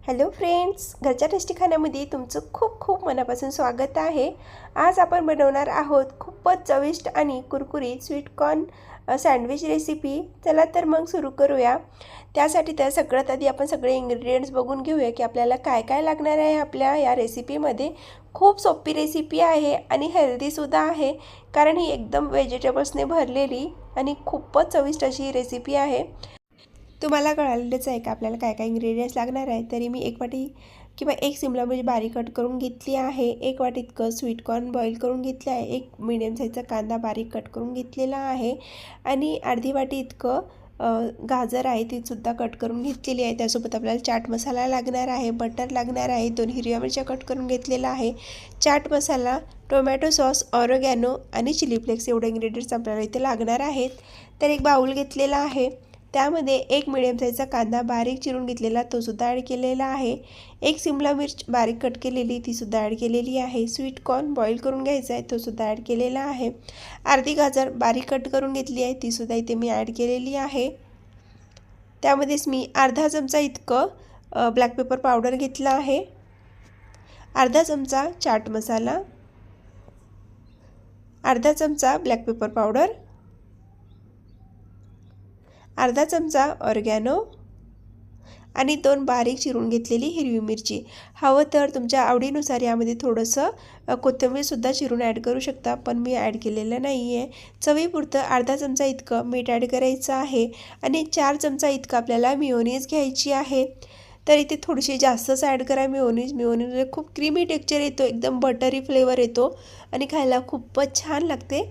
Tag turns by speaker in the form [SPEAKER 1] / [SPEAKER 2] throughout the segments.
[SPEAKER 1] Hello friends, घरच्या tasty खाण्यामध्ये तुमचं खूप खूप मनापासून स्वागत आहे। आज आपण बनवणार आहोत खूपच चविष्ट आणि कुरकुरीत स्वीट कॉर्न सँडविच रेसिपी। चला तर मग सुरू करूया। त्यासाठी तर सगळ्यात आधी आपण सगळे इंग्रेडिएंट्स बघून घेऊया की आपल्याला काय काय लागणार आहे। आपल्या या रेसिपीमध्ये खूप सोपी रेसिपी आहे आणि हेल्दी सुद्धा आहे, कारण ही एकदम व्हेजिटेबल्सने भरलेली आणि खूपच चविष्ट अशी रेसिपी आहे। तुम्हाला कळालेलंच आहे का आपल्याला काय काय इंग्रेडिएंट्स लागणार आहे। तरी मी एक वाटी किंवा एक शिमला मिरची बारीक कट करून घेतली आहे, एक वाटी इतकं स्वीट कॉर्न बॉईल करून घेतलं आहे, एक मीडियम साईजचा कांदा बारीक कट करून घेतलेला आहे आणि अर्धी वाटी इतकं गाजर आहे ती सुद्धा कट करून घेतलेली आहे। त्यासोबत आपल्याला चाट मसाला लागणार आहे, बटर लागणार आहे, 2 हिरव्या मिरच्या कट करून घेतलेला आहे, चाट मसाला, टोमॅटो सॉस, ऑरेगॅनो आणि चिली फ्लेक्स एवढे इंग्रेडिएंट्स आपल्याला इथे लागणार आहेत। तर एक बाउल घेतलेला आहे, त्यामध्ये एक मीडियम साईजचा कांदा बारीक चिरून घेतलेला तो सुद्धा ॲड केलेला आहे, एक शिमला मिर्च बारीक कट केलेली ती सुद्धा ॲड केलेली आहे, स्वीट कॉर्न बॉईल करून घ्यायचा आहे तो सुद्धा ॲड केलेला आहे, अर्धी गाजर बारीक कट करून घेतली आहे ती सुद्धा इथे मी ॲड केलेली आहे। त्यामध्येच मी अर्धा चमचा इतकं ब्लॅक पेपर पावडर घेतला आहे, अर्धा चमचा चाट मसाला, अर्धा चमचा ब्लॅक पेपर पावडर, अर्धा चमचा ऑर्गॅनो आणि 2 बारीक चिरून घेतलेली हिरवी मिरची। हवं तर तुमच्या आवडीनुसार यामध्ये थोडंसं कोथिंबीर सुद्धा चिरून ॲड करू शकता, पण मी ॲड केलेलं नाही आहे। चवीपुरतं अर्धा चमचा इतकं मीठ ॲड करायचं आहे आणि 4 चमचा इतकं आपल्याला मेयोनीज घ्यायची आहे। तर इथे थोडीशी जास्तच ॲड करा मेयोनीजमध्ये खूप क्रीमी टेक्स्चर येतो, एकदम बटरी फ्लेवर येतो आणि खायला खूपच छान लागते।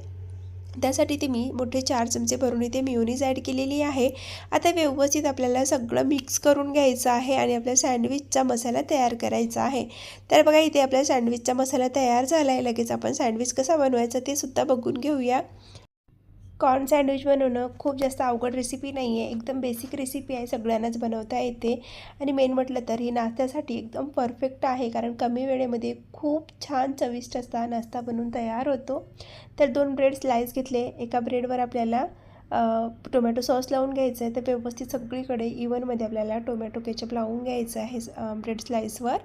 [SPEAKER 1] त्यासाठी ते मी मोठे 4 चमचे भरून इथे मेयोनीज ॲड केलेली आहे। आता व्यवस्थित आपल्याला सगळं मिक्स करून घ्यायचं आहे आणि आपल्या सँडविचचा मसाला तयार करायचा आहे। तर बघा इथे आपला सँडविचचा मसाला तयार झाला आहे। लगेच आपण सँडविच कसा बनवायचा ते सुद्धा बघून घेऊया। कॉर्न सँडविच बनवणं खूप जास्त अवघड रेसिपी नाही आहे, एकदम बेसिक रेसिपी आहे, सगळ्यांनाच बनवता येते आणि मेन म्हटलं तर ही नाश्त्यासाठी एकदम परफेक्ट आहे, कारण कमी वेळेमध्ये खूप छान चविष्ट असा नाश्ता बनवून तयार होतो। तर 2 ब्रेड स्लाइस घेतले, एका ब्रेडवर आपल्याला टोमॅटो सॉस लावून घ्यायचं आहे। तर व्यवस्थित सगळीकडे इव्हनमध्ये आपल्याला टोमॅटो केचप लावून घ्यायचं आहे ब्रेड स्लाइसवर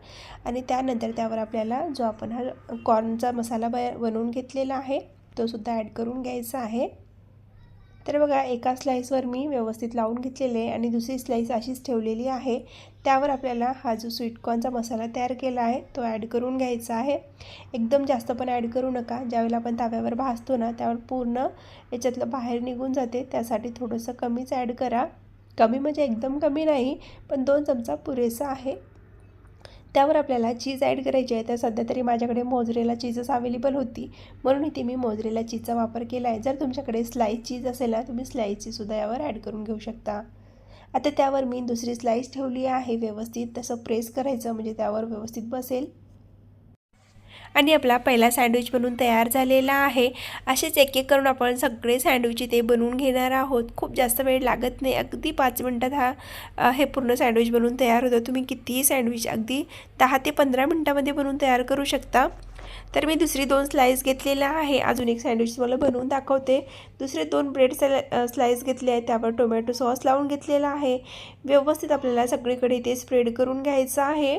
[SPEAKER 1] आणि त्यानंतर त्यावर आपल्याला जो आपण हा कॉर्नचा मसाला बनवून घेतलेला आहे तो सुद्धा ॲड करून घ्यायचा आहे। तर बघा एका स्लाइसवर मी व्यवस्थित लावून घेतलेले आहे आणि दुसरी स्लाइस अशीच ठेवलेली आहे। त्यावर आपल्याला हा जो स्वीट कॉर्नचा मसाला तयार केला आहे तो ॲड करून घ्यायचा आहे। एकदम जास्त पण ॲड करू नका, ज्यावेळेला आपण तव्यावर भाजतो ना त्यावर पूर्ण याच्यातलं बाहेर निघून जाते, त्यासाठी थोडंसं कमीच ॲड करा। कमी म्हणजे एकदम कमी नाही, पण 2 चमचा पुरेसा आहे। त्यावर आपल्याला चीज ॲड करायची आहे। तर सध्या तरी माझ्याकडे मोझरेला चीजच अवेलेबल होती, म्हणून इथे मी मोझरेला चीजचा वापर केला आहे। जर तुमच्याकडे स्लाइस चीज असेल ना, तुम्ही स्लाइस चीजसुद्धा यावर ॲड करून घेऊ शकता। आता त्यावर मी दुसरी स्लाइस ठेवली आहे, व्यवस्थित तसं प्रेस करायचं म्हणजे त्यावर व्यवस्थित बसेल आणि आपला पहिला सँडविच बनवून तयार झालेला आहे। असेच एक एक करून आपण सगळे सँडविच इथे बनवून घेणार आहोत। खूप जास्त वेळ लागत नाही, अगदी 5 मिनिटात हे पूर्ण सँडविच बनवून तयार होतं। तुम्ही कितीही सँडविच अगदी 10 ते 15 मिनिटामध्ये बनवून तयार करू शकता। तर मी दुसरी 2 स्लाइस घेतलेला आहे, अजून एक सँडविच मला बनवून दाखवते। दुसरे 2 ब्रेड स्लाइस घेतले आहेत, त्यावर टोमॅटो सॉस लावून घेतलेला आहे। व्यवस्थित आपल्याला सगळीकडे ते स्प्रेड करून घ्यायचं आहे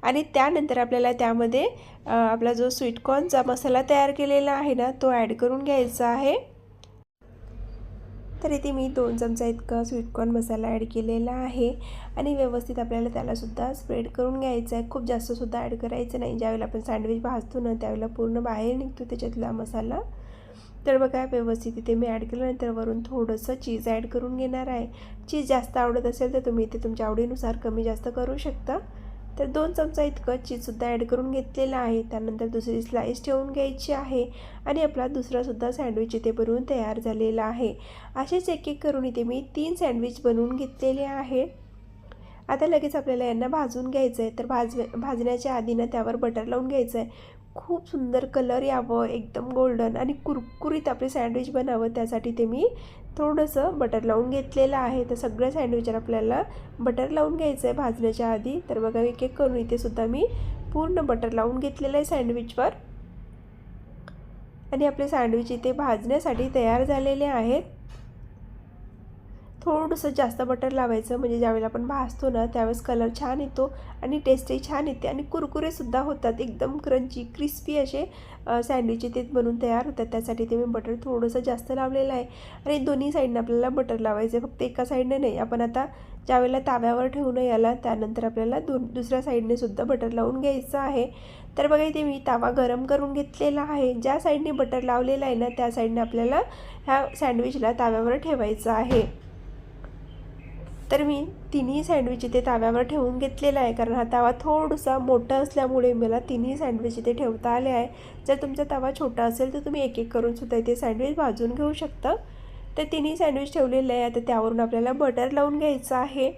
[SPEAKER 1] आणि त्यानंतर आपल्याला त्यामध्ये आपला जो स्वीट कॉर्नचा मसाला तयार केलेला आहे ना तो ॲड करून घ्यायचा आहे। तर इथे मी 2 चमचा इतका स्वीट कॉर्न मसाला ॲड केलेला आहे आणि व्यवस्थित आपल्याला त्यालासुद्धा स्प्रेड करून घ्यायचं आहे। खूप जास्तसुद्धा ॲड करायचं नाही, ज्यावेळेला आपण सँडविच भाजतो ना त्यावेळेला पूर्ण बाहेर निघतो त्याच्यातला मसाला। तर बघा व्यवस्थित इथे मी ॲड केल्यानंतर वरून थोडंसं चीज ॲड करून घेणार आहे। चीज जास्त आवडत असेल तर तुम्ही इथे तुमच्या आवडीनुसार कमी जास्त करू शकता। तर 2 चमचा इतकं चीजसुद्धा ॲड करून घेतलेलं आहे। त्यानंतर दुसरी स्लाइस ठेवून घ्यायची आहे आणि आपला दुसरासुद्धा सँडविच इथे बनवून तयार झालेला आहे। असेच एक एक करून इथे मी 3 सँडविच बनवून घेतलेले आहे। आता लगेच आपल्याला यांना भाजून घ्यायचं आहे। तर भाजण्याच्या आधी ना त्यावर बटर लावून घ्यायचं आहे। खूप सुंदर कलर यावं, एकदम गोल्डन आणि कुरकुरीत आपले सँडविच बनावं, त्यासाठी ते मी थोडंसं बटर लावून घेतलेलं आहे। तर सगळ्या सँडविचवर आपल्याला बटर लावून घ्यायचं आहे भाजण्याच्या आधी। तर बघा एक एक करून इथे सुद्धा मी पूर्ण बटर लावून घेतलेलं आहे सँडविचवर आणि आपले सँडविच इथे भाजण्यासाठी तयार झालेले आहेत। थोडंसं जास्त बटर लावायचं, म्हणजे ज्यावेळेला आपण भाजतो ना त्यावेळेस कलर छान येतो आणि टेस्टही छान येते आणि कुरकुरेसुद्धा होतात. एकदम क्रंची क्रिस्पी असे सँडविच ते बनून तयार होतात. त्यासाठी ते मी बटर थोडंसं जास्त लावलेलं आहे आणि दोन्ही साईडनं आपल्याला बटर लावायचं आहे, फक्त एका साईडने नाही. आपण आता ज्यावेळेला ताव्यावर ठेवून याला त्यानंतर आपल्याला दुसऱ्या साईडने सुद्धा बटर लावून घ्यायचं आहे. तर बघा इथे मी तावा गरम करून घेतलेला आहे. ज्या साईडने बटर लावलेलं आहे ना त्या साईडने आपल्याला ह्या सँडविचला ताव्यावर ठेवायचं आहे. तर मी तिन्ही सँडविच इथे ताव्यावर ठेवून घेतलेला आहे, कारण हा तवा थोडासा मोठा असल्यामुळे मला तिन्ही सँडविच इथे ठेवता आले आहे. जर तुमचा तवा छोटा असेल तर तुम्ही एक एक करून सुद्धा इथे सँडविच भाजून घेऊ शकता. तर तिन्ही सँडविच ठेवलेले आहे. आता त्यावरून आपल्याला बटर लावून घ्यायचं आहे.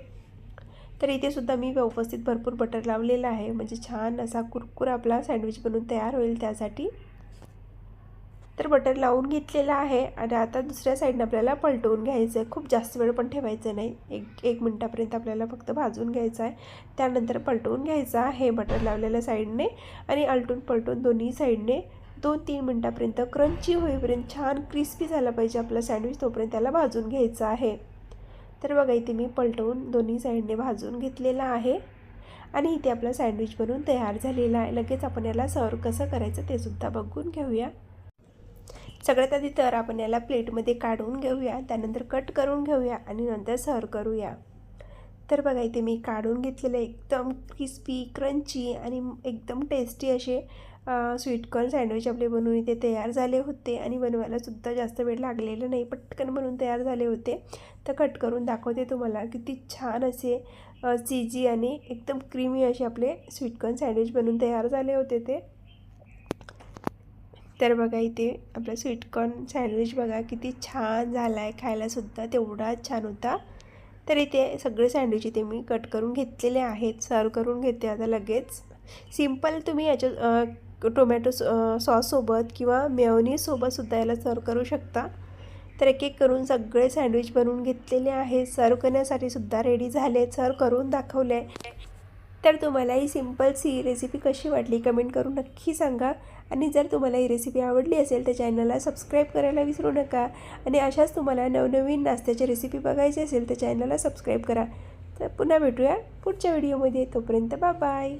[SPEAKER 1] तर इथे सुद्धा मी व्यवस्थित भरपूर बटर लावलेलं आहे, म्हणजे छान असा कुरकुरा आपला सँडविच बनवून तयार होईल त्यासाठी. तर बटर लावून घेतलेलं आहे आणि आता दुसऱ्या साईडनं आपल्याला पलटवून घ्यायचं आहे. खूप जास्त वेळ पण ठेवायचं नाही, एक मिनटापर्यंत आपल्याला फक्त भाजून घ्यायचं आहे. त्यानंतर पलटवून घ्यायचं आहे बटर लावलेल्या साईडने आणि आलटून पलटून दोन्ही साईडने 2-3 मिनटापर्यंत क्रंची होईपर्यंत छान क्रिस्पी झाला पाहिजे आपला सँडविच, तोपर्यंत त्याला भाजून घ्यायचं आहे. तर बघा इथे मी पलटवून दोन्ही साईडने भाजून घेतलेला आहे आणि इथे आपला सँडविच बनवून तयार झालेला आहे. लगेच आपण याला सर्व कसं करायचं ते सुद्धा बघून घेऊया. सगळ्यात आधी तर आपण याला प्लेटमध्ये काढून घेऊया, त्यानंतर कट करून घेऊया आणि नंतर सर्व करूया. तर बघा इथे मी काढून घेतलेले एकदम क्रिस्पी क्रंची आणि एकदम टेस्टी असे स्वीटकॉर्न सँडविच आपले बनवून इथे तयार झाले होते आणि बनवायलासुद्धा जास्त वेळ लागलेला नाही, पटकन बनवून तयार झाले होते. तर कट करून दाखवते तुम्हाला. किती छान असे चीजी आणि एकदम क्रीमी असे आपले स्वीटकॉर्न सँडविच बनवून तयार झाले होते ते. तर बघा इथे आपला स्वीटकॉर्न सँडविच बघा किती छान झाला आहे, खायलासुद्धा तेवढाच छान होता. तर इथे सगळे सँडविच इथे मी कट करून घेतलेले आहेत. सर्व करून घेते आता लगेच. सिम्पल तुम्ही याच्या टोमॅटो सॉससोबत किंवा मेयोनीजसोबतसुद्धा याला सर्व करू शकता. तर एक एक करून सगळे सँडविच बनवून घेतलेले आहेत. सर्व करण्यासाठी सुद्धा रेडी झाले, सर्व करून दाखवले. तर तुम्हाला ही सिम्पलची रेसिपी कशी वाटली कमेंट करून नक्की सांगा. आणि जर तुम्हाला ही रेसिपी आवडली असेल तर चॅनलला सबस्क्राईब करायला विसरू नका. आणि अशाच तुम्हाला नवनवीन नाश्त्याची रेसिपी बघायची असेल तर चॅनलला सबस्क्राईब करा. तर पुन्हा भेटूया पुढच्या व्हिडिओमध्ये. तोपर्यंत बाय बाय.